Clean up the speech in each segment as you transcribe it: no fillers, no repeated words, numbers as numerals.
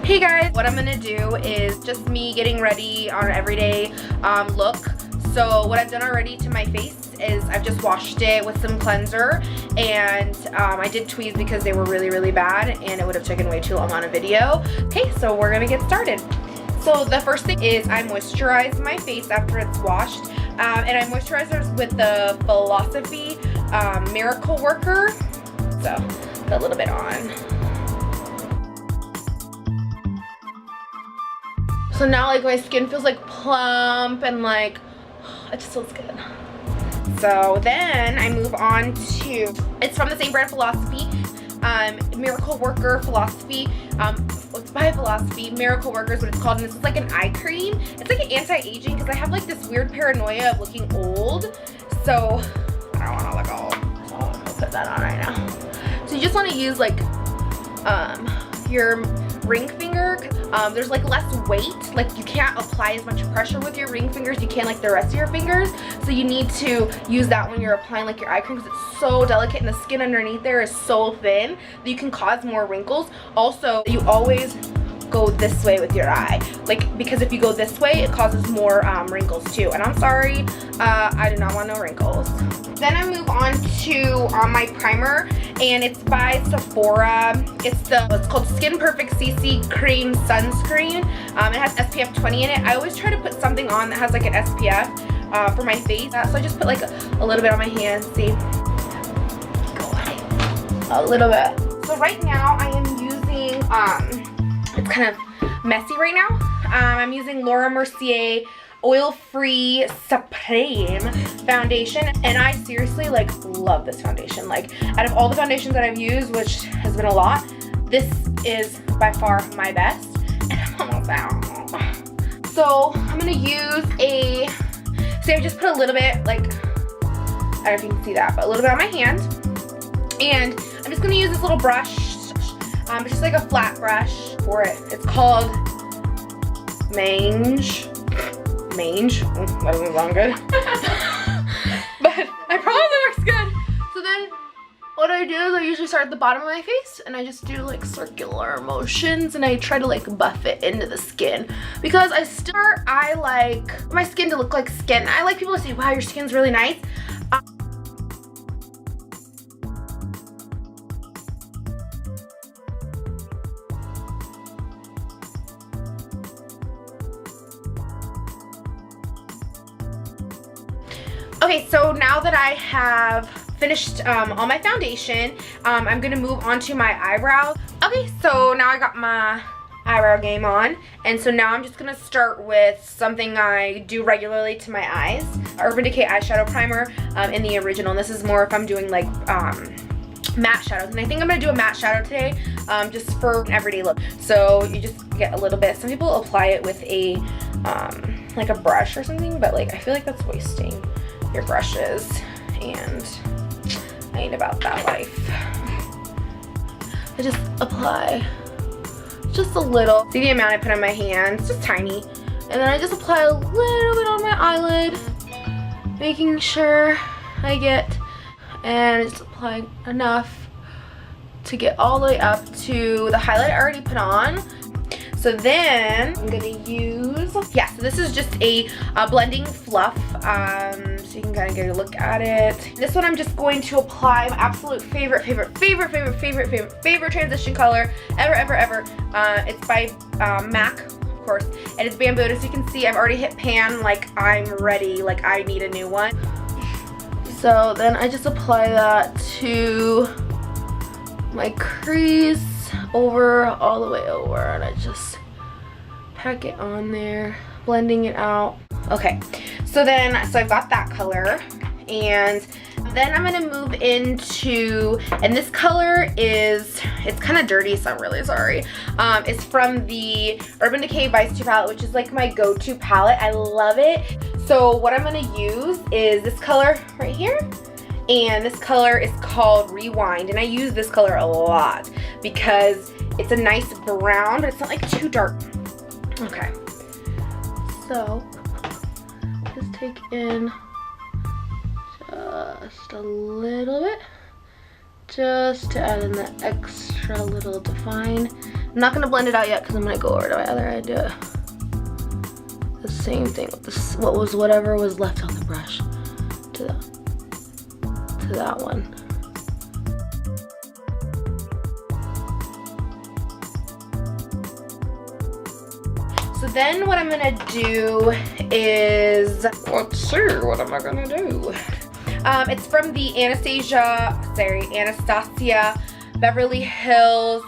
Hey guys, what I'm gonna do is just me getting ready on an everyday look. So what I've done already to my face is I've just washed it with some cleanser, and I did tweeze because they were really bad and it would have taken way too long on a video. Okay, so we're gonna get started. So the first thing is I moisturize my face after it's washed, and I moisturize it with the Philosophy Miracle Worker. So put a little bit on. So now like my skin feels like plump and like it just feels good. So then I move on to, it's from the same brand, Philosophy Miracle Worker Philosophy. It's by Philosophy Miracle Worker is what it's called, and this is like an eye cream. It's like an anti-aging because I have like this weird paranoia of looking old, so I don't want to look old. So I'm gonna put that on right now. So you just want to use like your ring finger. There's like less weight, like you can't apply as much pressure with your ring fingers you can like the rest of your fingers, so you need to use that when you're applying like your eye cream because it's so delicate and the skin underneath there is so thin that you can cause more wrinkles. Also, you always go this way with your eye, like, because if you go this way it causes more wrinkles too, and I'm sorry, I do not want no wrinkles. Then I move on to my primer, and it's by Sephora. It's called Skin Perfect CC Cream Sunscreen. It has SPF 20 in it. I always try to put something on that has like an SPF for my face, so I just put like a little bit on my hands. See, go ahead, a little bit. So right now I am using it's kind of messy right now. I'm using Laura Mercier Oil-Free Supreme foundation, and I seriously like love this foundation. Like, out of all the foundations that I've used, which has been a lot, this is by far my best, and I'm almost out. So I'm gonna use I just put a little bit, like, I don't know if you can see that, but a little bit on my hand, and I'm just gonna use this little brush. It's just like a flat brush for it. It's called Mange. That doesn't sound good. But I promise it works good. So then what I do is I usually start at the bottom of my face, and I just do like circular motions, and I try to like buff it into the skin, because I like my skin to look like skin. I like people to say, wow, your skin's really nice. Okay, so now that I have finished all my foundation, I'm gonna move on to my eyebrows. Okay, so now I got my eyebrow game on, and so now I'm just gonna start with something I do regularly to my eyes. Urban Decay eyeshadow primer in the original, and this is more if I'm doing like matte shadows, and I think I'm gonna do a matte shadow today, just for an everyday look. So you just get a little bit. Some people apply it with a like a brush or something, but like I feel like that's wasting your brushes, and I ain't about that life. I just apply just a little. See the amount I put on my hand? It's just tiny. And then I just apply a little bit on my eyelid, making sure I get, and just applying enough to get all the way up to the highlight I already put on. So then I'm gonna use, so this is just a blending fluff, so you can kind of get a look at it. This one I'm just going to apply my absolute favorite transition color ever. It's by MAC, of course, and it's Bamboo. As you can see, I've already hit pan, like I'm ready, like I need a new one. So then I just apply that to my crease, all the way over, and I just pack it on there, blending it out. Okay, so I've got that color, and then I'm gonna move into, and this color it's kind of dirty, so I'm really sorry. It's from the Urban Decay Vice 2 palette, which is like my go-to palette. I love it. So what I'm gonna use is this color right here, and this color is called Rewind, and I use this color a lot because it's a nice brown, but it's not like too dark. Okay, so just take in just a little bit, just to add in that extra little define, I'm not gonna blend it out yet because I'm gonna go over to my other eye and do it. The same thing with this, whatever was left on the brush to that one. So then what I'm gonna do is, let's see, what am I gonna do? It's from the Anastasia Beverly Hills.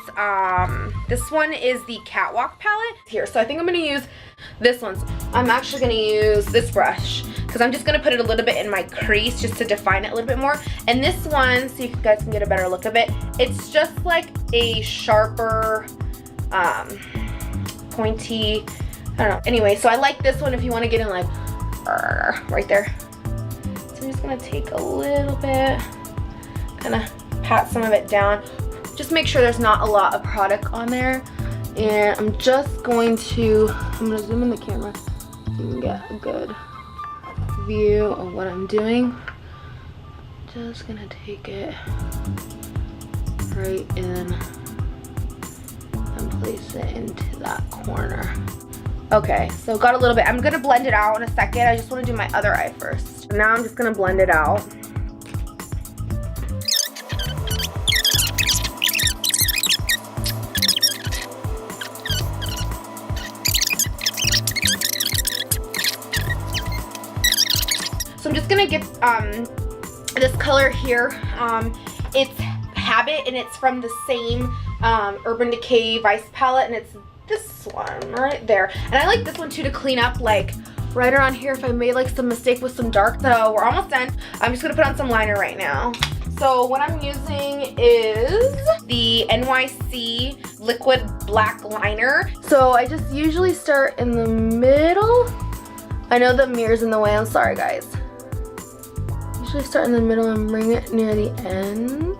This one is the Catwalk palette here. So I think I'm gonna use this one. I'm actually gonna use this brush because I'm just gonna put it a little bit in my crease just to define it a little bit more. And this one, so you guys can get a better look of it, it's just like a sharper, pointy, I don't know. Anyway, so I like this one if you want to get in like right there. So I'm just gonna take a little bit, kind of pat some of it down. Just make sure there's not a lot of product on there. And I'm just going to, I'm gonna zoom in the camera so you can get a good view of what I'm doing. Just gonna take it right in and place it into that corner. Okay, so got a little bit. I'm gonna blend it out in a second. I just wanna do my other eye first. Now I'm just gonna blend it out. So I'm just gonna get this color here. It's Habit, and it's from the same Urban Decay Vice palette, and it's this one right there. And I like this one too to clean up like right around here if I made like some mistake with some dark. So we're almost done. I'm just gonna put on some liner right now. So what I'm using is the NYC Liquid Black Liner. So I just usually start in the middle. I know the mirror's in the way, I'm sorry guys. Usually start in the middle and bring it near the end.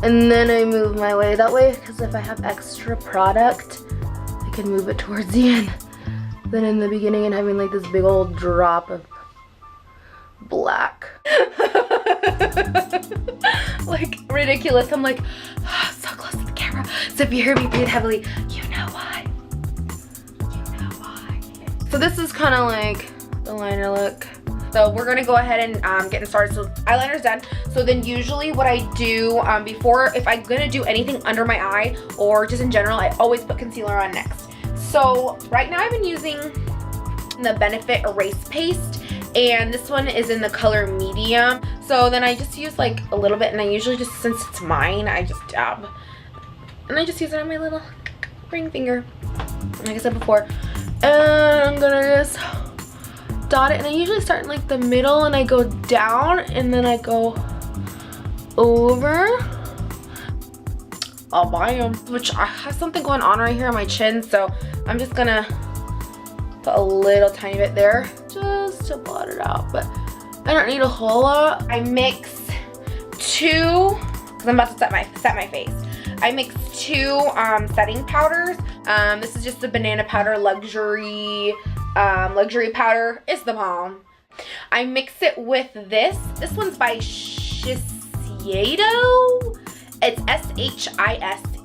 And then I move my way that way, because if I have extra product, I can move it towards the end. Then in the beginning and having like this big old drop of black. Like ridiculous. I'm like, oh, so close to the camera. So if you hear me breathe heavily, you know why. You know why. So this is kind of like the liner look. So we're gonna go ahead and get started. So eyeliner's done. So then usually what I do before, if I'm gonna do anything under my eye or just in general, I always put concealer on next. So right now I've been using the Benefit Erase Paste, and this one is in the color medium. So then I just use like a little bit, and I usually just, since it's mine, I just dab. And I just use it on my little ring finger, like I said before. And I'm gonna just dot it, and I usually start in like the middle and I go down and then I go over. I'll buy them, which I have something going on right here on my chin, so I'm just gonna put a little tiny bit there just to blot it out, but I don't need a whole lot. I mix two, because I'm about to set my face. I mix two setting powders. This is just the Banana Powder luxury powder. It's the bomb. I mix it with this. This one's by Shiseido. It's Shiseido.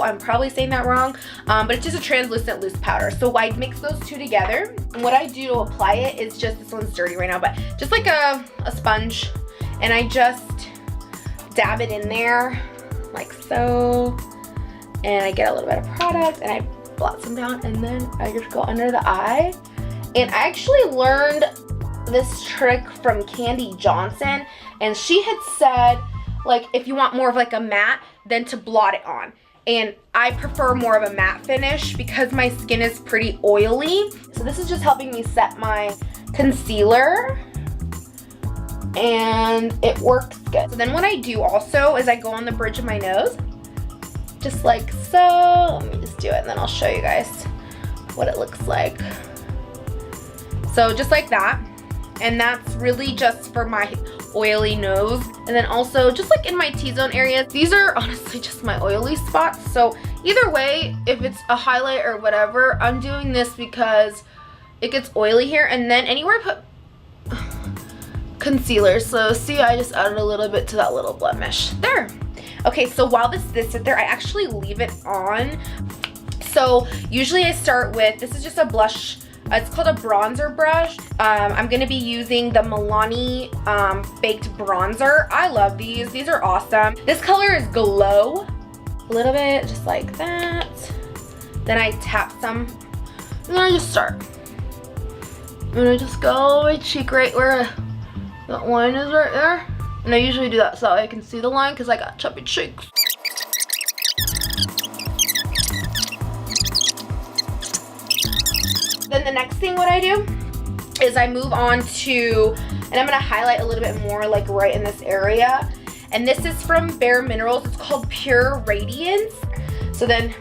I'm probably saying that wrong, but it's just a translucent loose powder. So I mix those two together, and what I do to apply it is just, this one's dirty right now, but just like a sponge, and I just dab it in there like so, and I get a little bit of product and I blot some down, and then I just go under the eye. And I actually learned this trick from Candy Johnson, and she had said like if you want more of like a matte, then to blot it on. And I prefer more of a matte finish because my skin is pretty oily. So this is just helping me set my concealer, and it works good. So then what I do also is I go on the bridge of my nose, just like so. Let me just do it, and then I'll show you guys what it looks like. So just like that. And that's really just for my oily nose. And then also just like in my T-zone area, these are honestly just my oily spots. So either way, if it's a highlight or whatever, I'm doing this because it gets oily here. And then anywhere I put concealer. So see, I just added a little bit to that little blemish there. Okay, so while this sit there, I actually leave it on. So usually I start with, this is just a blush, it's called a bronzer brush. I'm gonna be using the Milani Baked Bronzer. I love these. These are awesome. This color is Glow. A little bit, just like that. Then I tap some, and then I just start. And I just go my cheek right where that line is right there. And I usually do that so I can see the line because I got chubby cheeks. Then the next thing what I do is I move on to, and I'm gonna highlight a little bit more like right in this area. And this is from Bare Minerals. It's called Pure Radiance. So then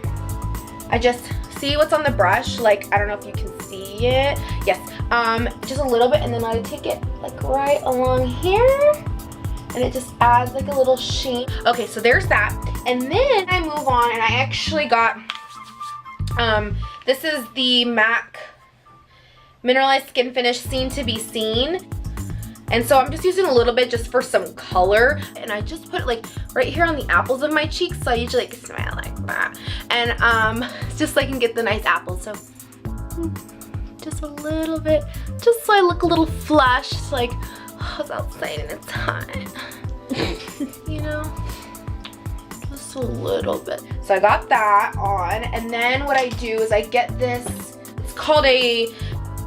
I just see what's on the brush. Like, I don't know if you can see it. Yes, just a little bit, and then I take it like right along here. And it just adds like a little sheen. Okay, so there's that. And then I move on, and I actually got, this is the MAC Mineralized Skin Finish Seen to Be Seen. And so I'm just using a little bit just for some color. And I just put it like right here on the apples of my cheeks. So I usually like smile like that. And just so I can get the nice apples. So just a little bit, just so I look a little flush. It's like, I was outside and it's hot. You know? Just a little bit. So I got that on. And then what I do is I get this, it's called a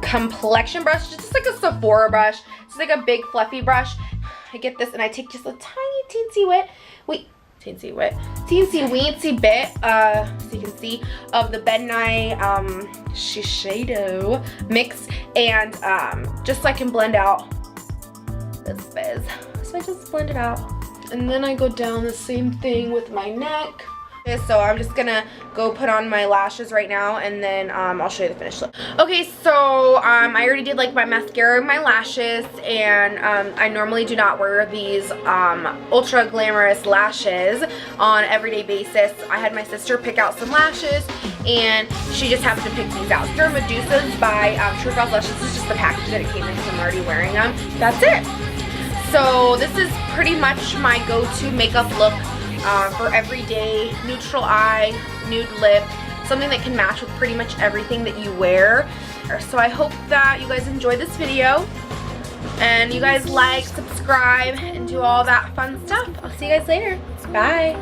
complexion brush, just like a Sephora brush. It's like a big fluffy brush. I get this and I take just a tiny teensy weensy bit, so you can see, of the Ben Nye Shiseido mix, and just so I can blend out this fizz. So I just blend it out. And then I go down the same thing with my neck. So I'm just gonna go put on my lashes right now, and then I'll show you the finished look. Okay, so I already did like my mascara and my lashes, and I normally do not wear these ultra glamorous lashes on an everyday basis. I had my sister pick out some lashes, and she just happened to pick these out. They're Medusas by True False Lashes. This is just the package that it came in because I'm already wearing them. That's it. So this is pretty much my go-to makeup look for everyday, neutral eye, nude lip, something that can match with pretty much everything that you wear. So I hope that you guys enjoyed this video, and you guys like, subscribe, and do all that fun stuff. I'll see you guys later. Bye.